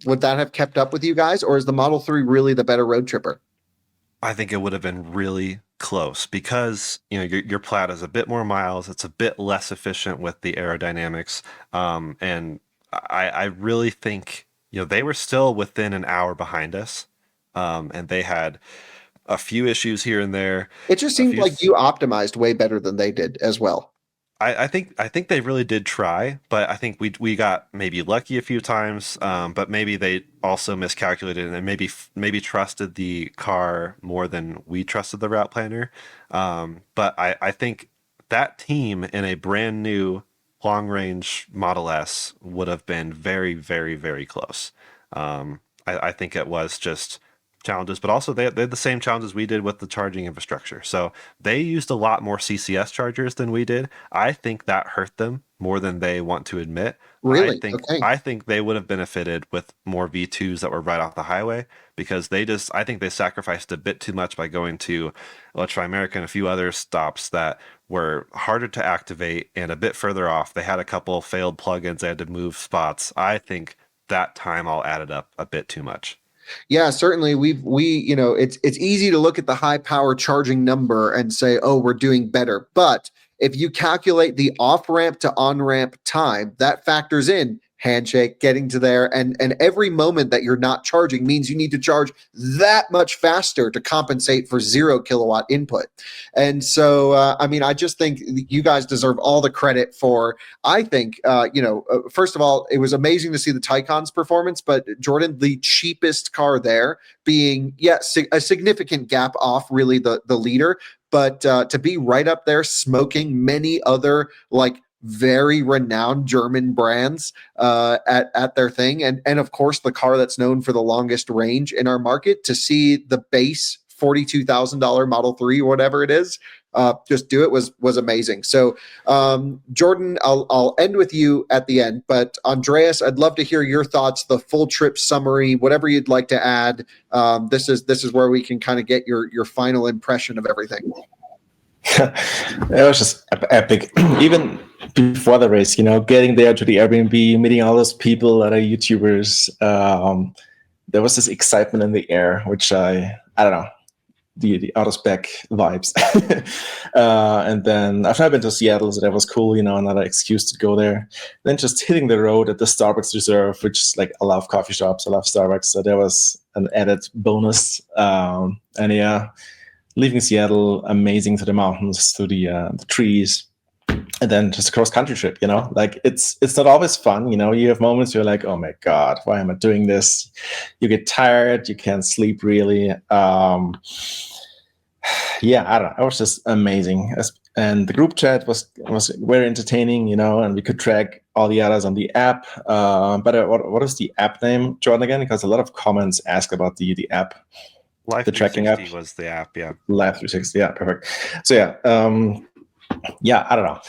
A: would that have kept up with you guys, or is the Model 3 really the better road tripper?
C: I think it would have been really close, because your Plaid is a bit more miles. It's a bit less efficient with the aerodynamics, and I really think they were still within an hour behind us, and they had a few issues here and there.
A: It just seemed like you optimized way better than they did as well.
C: I think they really did try, but I think we got maybe lucky a few times, but maybe they also miscalculated and maybe trusted the car more than we trusted the route planner. But I think that team in a brand new long range Model S would have been very, very, very close. I think it was just challenges, but also they had the same challenges we did with the charging infrastructure. So they used a lot more CCS chargers than we did. I think that hurt them more than they want to admit.
A: Really? Okay.
C: I think they would have benefited with more V2s that were right off the highway, because I think they sacrificed a bit too much by going to Electri America and a few other stops that were harder to activate and a bit further off. They had a couple failed plugins, they had to move spots. I think that time all added up a bit too much.
A: Yeah, certainly it's easy to look at the high power charging number and say, oh, we're doing better. But if you calculate the off ramp to on ramp time, that factors in handshake, getting to there, and every moment that you're not charging means you need to charge that much faster to compensate for 0 kilowatt input. And so, I just think you guys deserve all the credit for, I think, first of all, it was amazing to see the Taycan's performance, but Jordan, the cheapest car there being, a significant gap off really the leader, but to be right up there smoking many other very renowned German brands at their thing, and of course the car that's known for the longest range in our market, to see the base $42,000 Model 3 or whatever it is just do it was amazing. So Jordan, I'll end with you at the end, but Andreas, I'd love to hear your thoughts, the full trip summary, whatever you'd like to add. This is where we can kind of get your final impression of everything.
E: It was just epic. Even before the race, getting there to the Airbnb, meeting all those people that are YouTubers, there was this excitement in the air, which I don't know, the out of spec vibes. And then I've never been to Seattle, so that was cool, another excuse to go there. Then just hitting the road at the Starbucks Reserve, which is I love coffee shops, I love Starbucks, so there was an added bonus. And yeah, leaving Seattle, amazing, to the mountains, to the trees, and then just a cross-country trip, it's not always fun, you have moments you're like, oh my God, why am I doing this? You get tired, you can't sleep really. Yeah, I don't know, it was just amazing. And the group chat was very entertaining, and we could track all the others on the app. But what is the app name, Jordan, again? Because a lot of comments ask about the app.
C: Life
E: the tracking app
C: was the app, yeah.
E: Life 360, yeah, perfect. So yeah, I don't know.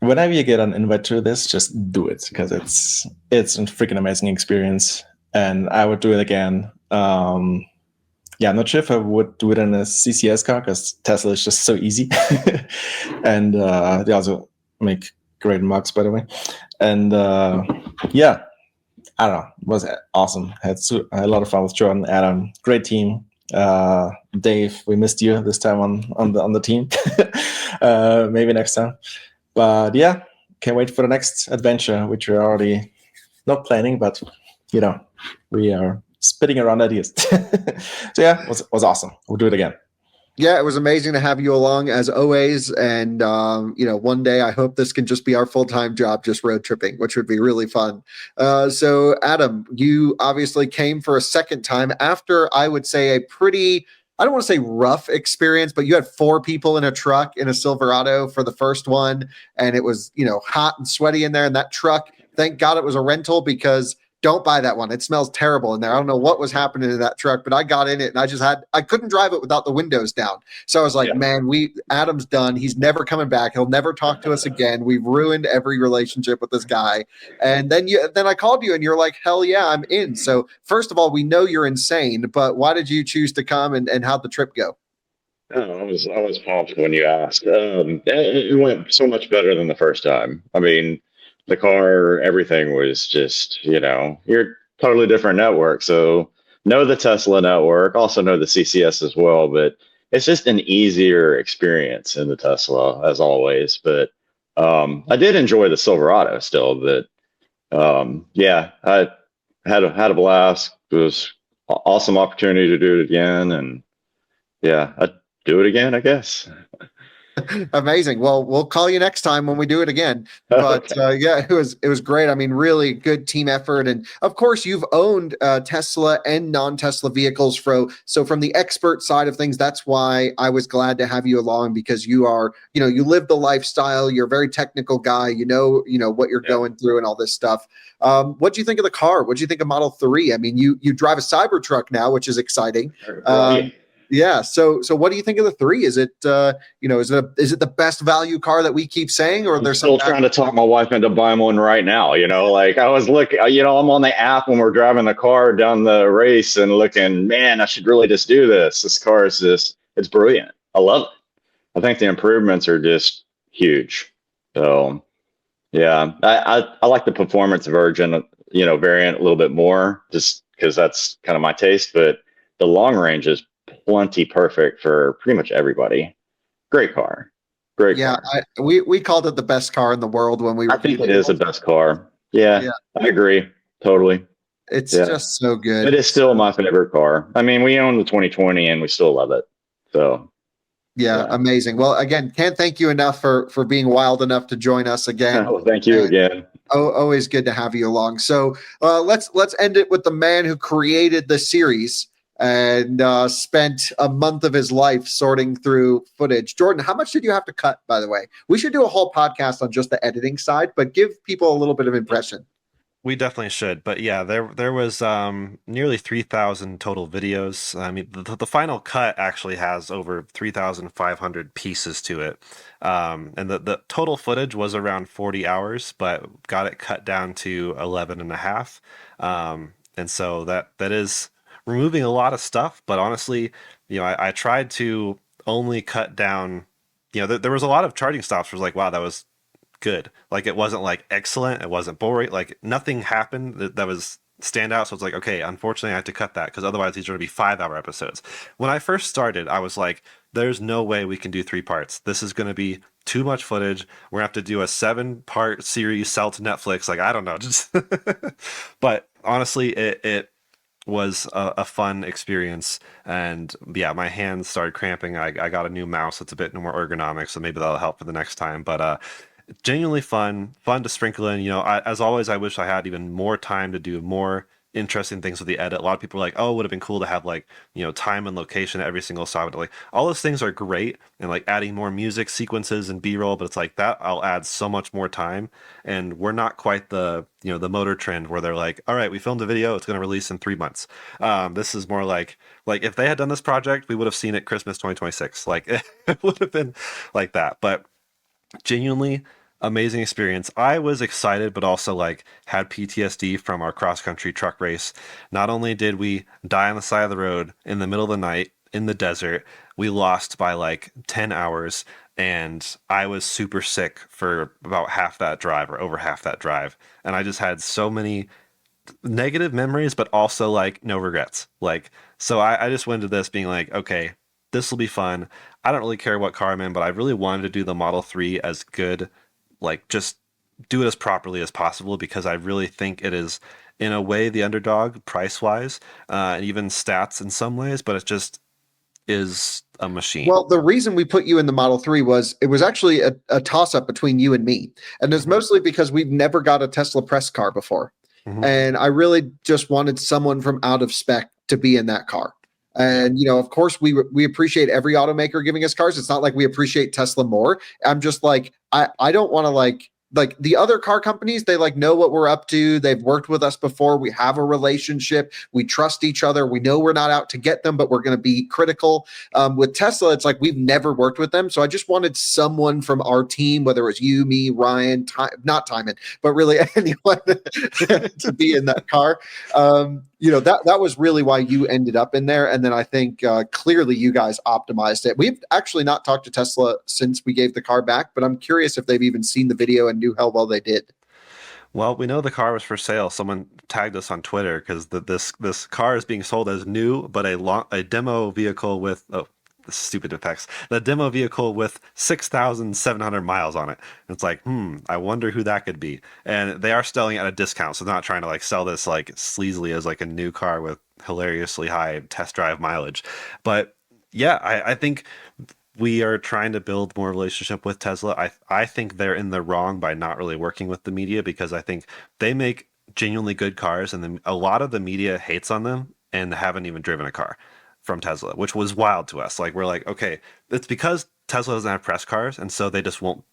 E: Whenever you get an invite to this, just do it, because it's a freaking amazing experience, and I would do it again. Yeah, I'm not sure if I would do it in a CCS car, because Tesla is just so easy, and they also make great mugs, by the way. And yeah, I don't know, it was awesome. I had a lot of fun with Jordan, Adam, great team. Dave, we missed you this time on the team. Maybe next time. But yeah, can't wait for the next adventure, which we're already not planning, but we are spitting around ideas. So yeah, it was awesome. We'll do it again.
A: Yeah, it was amazing to have you along as always. And, one day I hope this can just be our full-time job, just road tripping, which would be really fun. So Adam, you obviously came for a second time after, I would say, a pretty, I don't want to say rough experience, but you had 4 people in a truck in a Silverado for the first one. And it was, hot and sweaty in there. And that truck, thank God it was a rental, because don't buy that one. It smells terrible in there. I don't know what was happening to that truck, but I got in it and I couldn't drive it without the windows down. So I was like, man, Adam's done. He's never coming back. He'll never talk to us again. We've ruined every relationship with this guy. And then I called you and you're like, hell yeah, I'm in. So first of all, we know you're insane, but why did you choose to come, and how'd the trip go?
D: Oh, I was pumped when you asked. It went so much better than the first time. I mean, the car, everything was just, you're totally different network. So know the Tesla network, also know the CCS as well, but it's just an easier experience in the Tesla as always. But I did enjoy the Silverado still, but yeah, I had a blast. It was an awesome opportunity to do it again. And yeah, I'd do it again, I guess.
A: Amazing. Well, we'll call you next time when we do it again. But yeah, it was great. I mean, really good team effort, and of course, you've owned Tesla and non-Tesla vehicles. So from the expert side of things, that's why I was glad to have you along, because you are, you live the lifestyle. You're a very technical guy. You know what you're going through and all this stuff. What do you think of the car? What do you think of Model 3? I mean, you drive a Cybertruck now, which is exciting. Yeah. So what do you think of the 3? Is it is it the best value car that we keep saying, or there's
D: still trying to talk my wife into buying one right now? Like I was looking, I'm on the app when we're driving the car down the race and looking, man, I should really just do this. This car is it's brilliant. I love it. I think the improvements are just huge. So yeah, I like the performance version, variant a little bit more, just because that's kind of my taste. But the long range is plenty perfect for pretty much everybody. Great car. Great car.
A: We called it the best car in the world when we
D: I think it is the best car. Yeah, I agree. Totally.
A: It's just so good.
D: It is still my favorite car. I mean, we own the 2020 and we still love it. So
A: yeah, amazing. Well, again, can't thank you enough for being wild enough to join us again.
D: Well, thank you again.
A: Always good to have you along. So let's end it with the man who created the series and spent a month of his life sorting through footage. Jordan, how much did you have to cut, by the way? We should do a whole podcast on just the editing side, but give people a little bit of impression.
C: We definitely should, but yeah, there was nearly 3,000 total videos. I mean, the final cut actually has over 3,500 pieces to it, and the total footage was around 40 hours, but got it cut down to 11 and a half, and so that is removing a lot of stuff. But honestly, I tried to only cut down. There was a lot of charging stops. Where it was like, wow, that was good. Like it wasn't like excellent, it wasn't boring, like nothing happened that was standout. So it's like, okay, unfortunately I have to cut that, because otherwise these are going to be 5-hour episodes. When I first started, I was like, there's no way we can do 3 parts. This is going to be too much footage. We're gonna have to do a 7-part series, sell to Netflix. Like, I don't know, just but honestly, it was a fun experience. And yeah, my hands started cramping. I got a new mouse that's a bit more ergonomic, so maybe that'll help for the next time. But genuinely fun to sprinkle in. As always, I wish I had even more time to do more interesting things with the edit. A lot of people are like, oh, it would have been cool to have like, time and location at every single stop. Like, all those things are great, and like adding more music sequences and B-roll, but it's like that I'll add so much more time. And we're not quite the the motor trend where they're like, all right, we filmed a video, it's going to release in 3 months. This is more like if they had done this project, we would have seen it Christmas 2026. Like it would have been like that. But genuinely amazing experience. I was excited, but also like had PTSD from our cross-country truck race. Not only did we die on the side of the road in the middle of the night in the desert, we lost by like 10 hours, and I was super sick for about half that drive, or over half that drive. And I just had so many negative memories, but also like no regrets. So I just went into this being like, okay, this will be fun. I don't really care what car I'm in, but I really wanted to do the Model 3 as good, like just do it as properly as possible, because I really think it is in a way the underdog price wise, and even stats in some ways, but it just is a machine.
A: Well, the reason we put you in the Model 3 was it was actually a toss up between you and me. And it's mostly because we've never got a Tesla press car before. Mm-hmm. And I really just wanted someone from out of spec to be in that car. And, of course, we appreciate every automaker giving us cars. It's not like we appreciate Tesla more. I'm just like, I don't want to like the other car companies, they like know what we're up to. They've worked with us before. We have a relationship. We trust each other. We know we're not out to get them, but we're going to be critical. With Tesla, it's like we've never worked with them. So I just wanted someone from our team, whether it was you, me, Ryan, not Timon, but really anyone to be in that car. That was really why you ended up in there. And then I think clearly you guys optimized it. We've actually not talked to Tesla since we gave the car back, but I'm curious if they've even seen the video and knew how well they did.
C: Well, we know the car was for sale. Someone tagged us on Twitter because this car is being sold as new, but a demo vehicle with stupid effects. The demo vehicle with 6,700 miles on it. It's like, I wonder who that could be. And they are selling it at a discount, so they're not trying to like sell this like sleazily as like a new car with hilariously high test drive mileage. But yeah, I think we are trying to build more relationship with Tesla. I think they're in the wrong by not really working with the media, because I think they make genuinely good cars, and then a lot of the media hates on them and haven't even driven a car from Tesla, which was wild to us. Like, we're like, okay, it's because Tesla doesn't have press cars, and so they just won't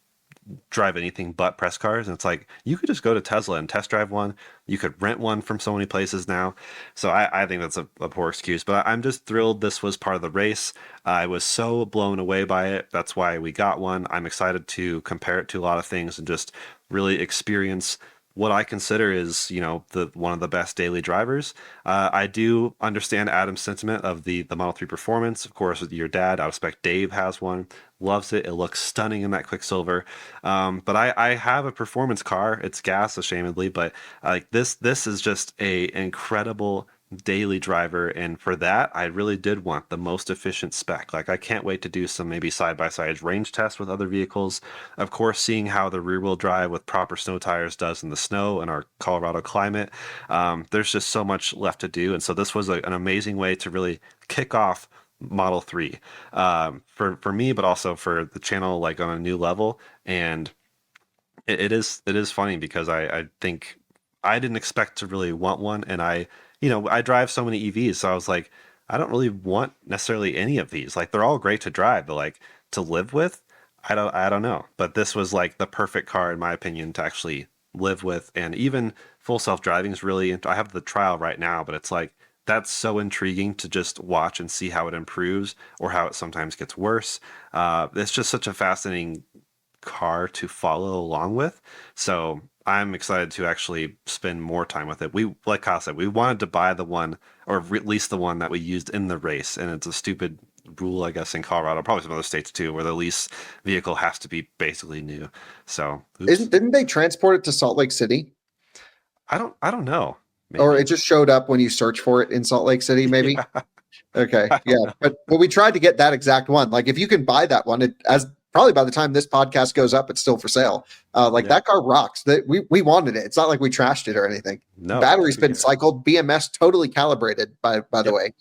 C: drive anything but press cars. And it's like, you could just go to Tesla and test drive one. You could rent one from so many places now. So I think that's a poor excuse, but I'm just thrilled this was part of the race. I was so blown away by it. That's why we got one. I'm excited to compare it to a lot of things and just really experience what I consider is, the one of the best daily drivers. I do understand Adam's sentiment of the Model 3 performance. Of course, with your dad, Out of Spec Dave has one, loves it. It looks stunning in that Quicksilver. But I have a performance car. It's gas, ashamedly, but like this is just a incredible daily driver, and for that I really did want the most efficient spec. Like, I can't wait to do some maybe side-by-side range tests with other vehicles. Of course, seeing how the rear-wheel drive with proper snow tires does in the snow in our Colorado climate. There's just so much left to do, and so this was an amazing way to really kick off Model 3 for me, but also for the channel, like on a new level. And it is funny because I think I didn't expect to really want one, and I drive so many EVs, so I was like, I don't really want necessarily any of these. Like, they're all great to drive, but like to live with, I don't know. But this was like the perfect car in my opinion to actually live with, and even full self-driving is really. I have the trial right now, but it's like that's so intriguing to just watch and see how it improves or how it sometimes gets worse. It's just such a fascinating car to follow along with. So I'm excited to actually spend more time with it. We, like Kyle said, we wanted to buy the one, or at least the one that we used in the race. And it's a stupid rule, I guess, in Colorado, probably some other states too, where the lease vehicle has to be basically new. So
A: Didn't they transport it to Salt Lake City?
C: I don't know. Maybe.
A: Or it just showed up when you search for it in Salt Lake City, maybe?
C: Yeah.
A: Okay. Yeah. But we tried to get that exact one. Like, if you can buy that one, as probably by the time this podcast goes up, it's still for sale. That car rocks. That we wanted it. It's not like we trashed it or anything.
C: No,
A: Battery's been cycled, BMS totally calibrated by the way.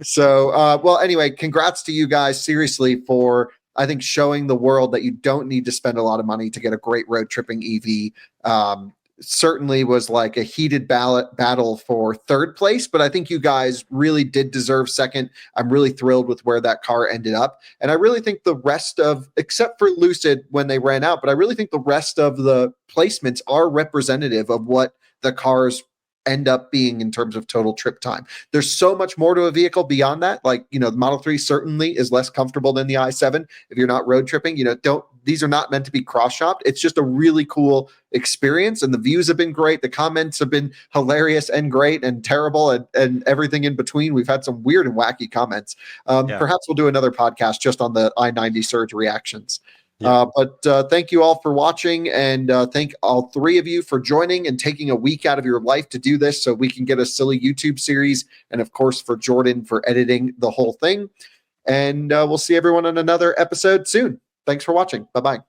A: So well, anyway, congrats to you guys seriously for, I think, showing the world that you don't need to spend a lot of money to get a great road tripping EV. Certainly was like a heated battle for third place, but I think you guys really did deserve second. I'm really thrilled with where that car ended up. And I really think the rest of, except for Lucid when they ran out, but I really think the rest of the placements are representative of what the cars end up being in terms of total trip time. There's so much more to a vehicle beyond that. Like, the Model 3 certainly is less comfortable than the i7. If you're not road tripping, these are not meant to be cross-shopped. It's just a really cool experience, and the views have been great. The comments have been hilarious and great and terrible and everything in between. We've had some weird and wacky comments. Perhaps we'll do another podcast just on the I-90 surge reactions. Yeah. But thank you all for watching, and thank all three of you for joining and taking a week out of your life to do this so we can get a silly YouTube series, and of course for Jordan for editing the whole thing. And we'll see everyone on another episode soon. Thanks for watching. Bye-bye.